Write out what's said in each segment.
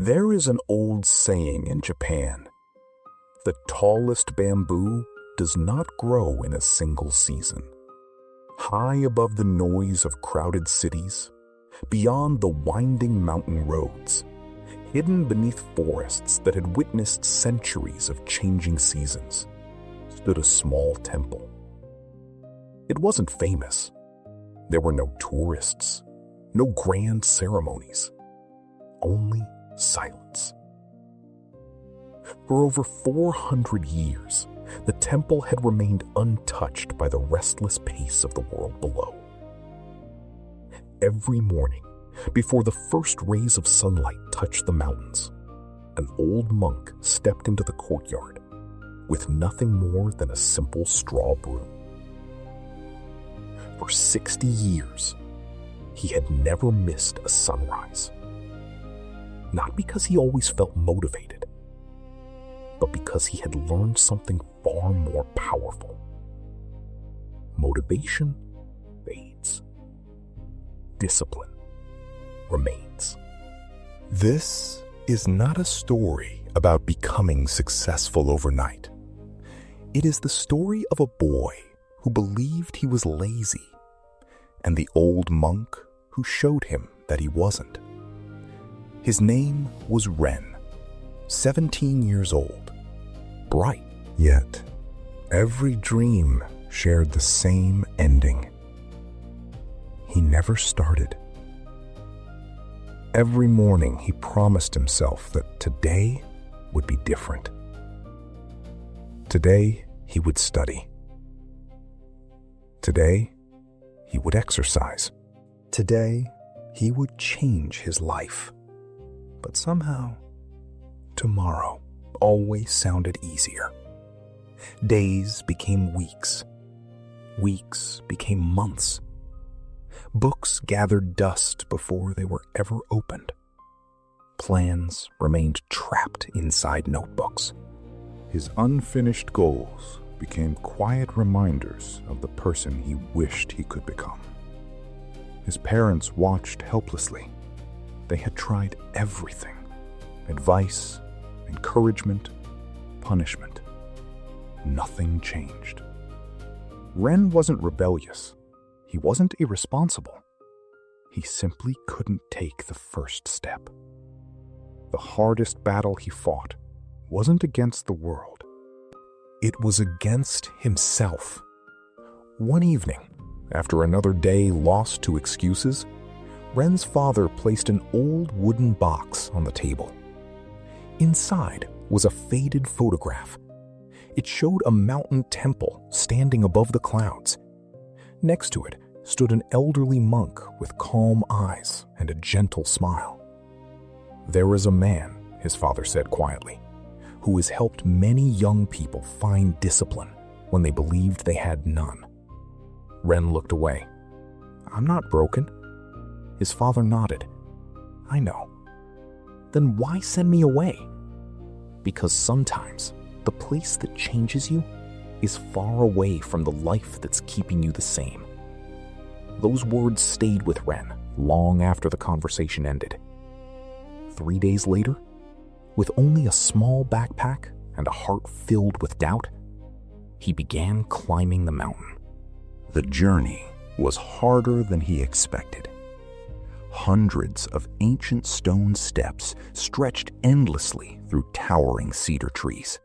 There is an old saying in Japan: the tallest bamboo does not grow in a single season. High above the noise of crowded cities, beyond the winding mountain roads, hidden beneath forests that had witnessed centuries of changing seasons, stood a small temple. It wasn't famous. There were no tourists, no grand ceremonies, only silence. For over 400 years, the temple had remained untouched by the restless pace of the world below. Every morning, before the first rays of sunlight touched the mountains, an old monk stepped into the courtyard with nothing more than a simple straw broom. For 60 years, he had never missed a sunrise. Not because he always felt motivated, but because he had learned something far more powerful. Motivation fades. Discipline remains. This is not a story about becoming successful overnight. It is the story of a boy who believed he was lazy, and the old monk who showed him that he wasn't. His name was Ren, 17 years old, bright, yet every dream shared the same ending. He never started. Every morning he promised himself that today would be different. Today he would study. Today he would exercise. Today he would change his life. But somehow, tomorrow always sounded easier. Days became weeks. Weeks became months. Books gathered dust before they were ever opened. Plans remained trapped inside notebooks. His unfinished goals became quiet reminders of the person he wished he could become. His parents watched helplessly. They had tried everything: advice, encouragement, punishment. Nothing changed. Ren wasn't rebellious. He wasn't irresponsible. He simply couldn't take the first step. The hardest battle he fought wasn't against the world. It was against himself. One evening, after another day lost to excuses, Ren's father placed an old wooden box on the table. Inside was a faded photograph. It showed a mountain temple standing above the clouds. Next to it stood an elderly monk with calm eyes and a gentle smile. "There is a man," his father said quietly, "who has helped many young people find discipline when they believed they had none." Ren looked away. "I'm not broken." His father nodded. "I know." "Then why send me away?" "Because sometimes the place that changes you is far away from the life that's keeping you the same." Those words stayed with Ren long after the conversation ended. 3 days later, with only a small backpack and a heart filled with doubt, he began climbing the mountain. The journey was harder than he expected. Hundreds of ancient stone steps stretched endlessly through towering cedar trees.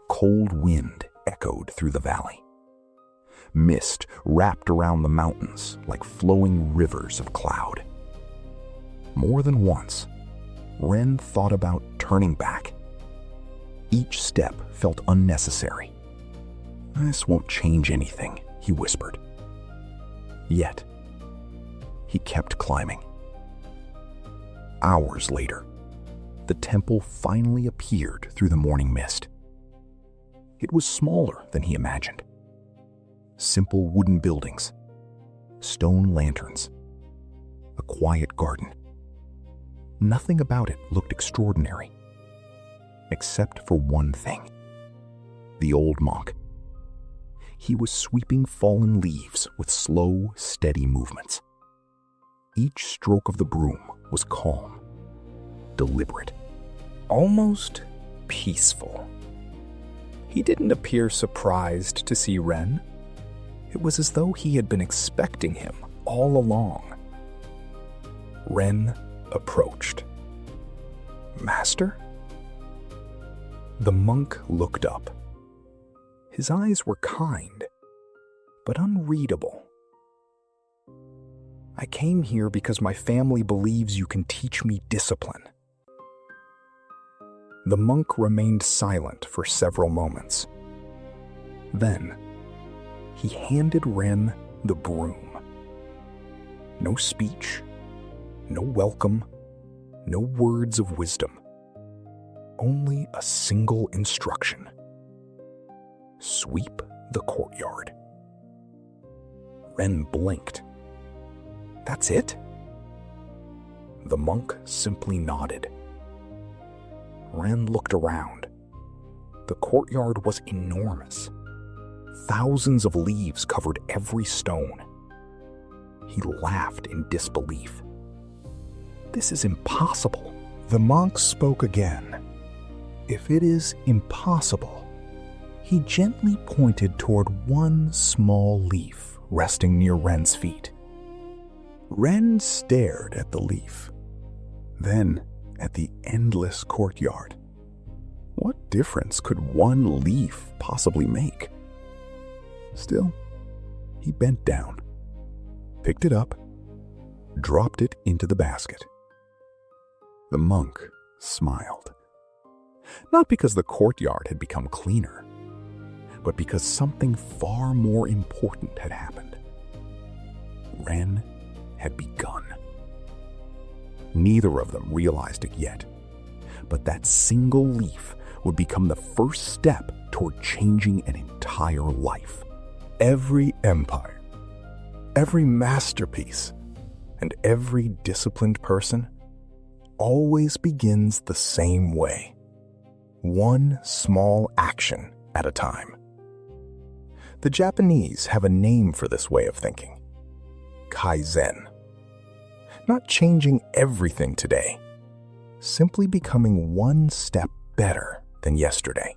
Cold wind echoed through the valley. Mist wrapped around the mountains like flowing rivers of cloud. More than once, Ren thought about turning back. Each step felt unnecessary. "This won't change anything," he whispered. Yet, he kept climbing. Hours later, the temple finally appeared through the morning mist. It was smaller than he imagined. Simple wooden buildings, stone lanterns, a quiet garden. Nothing about it looked extraordinary, except for one thing: the old monk. He was sweeping fallen leaves with slow, steady movements. Each stroke of the broom was calm, deliberate, almost peaceful. He didn't appear surprised to see Ren. It was as though he had been expecting him all along. Ren approached. "Master?" The monk looked up. His eyes were kind, but unreadable. "I came here because my family believes you can teach me discipline." The monk remained silent for several moments. Then, he handed Ren the broom. No speech, no welcome, no words of wisdom. Only a single instruction. Sweep the courtyard. Ren blinked. "That's it?" The monk simply nodded. Ren looked around. The courtyard was enormous. Thousands of leaves covered every stone. He laughed in disbelief. "This is impossible." The monk spoke again. "If it is impossible," he gently pointed toward one small leaf resting near Ren's feet. Ren stared at the leaf, then at the endless courtyard. What difference could one leaf possibly make? Still, he bent down, picked it up, dropped it into the basket. The monk smiled. Not because the courtyard had become cleaner, but because something far more important had happened. Ren had begun. Neither of them realized it yet, but that single leaf would become the first step toward changing an entire life. Every empire, every masterpiece, and every disciplined person always begins the same way. One small action at a time. The Japanese have a name for this way of thinking. Kaizen. Not changing everything today, simply becoming one step better than yesterday.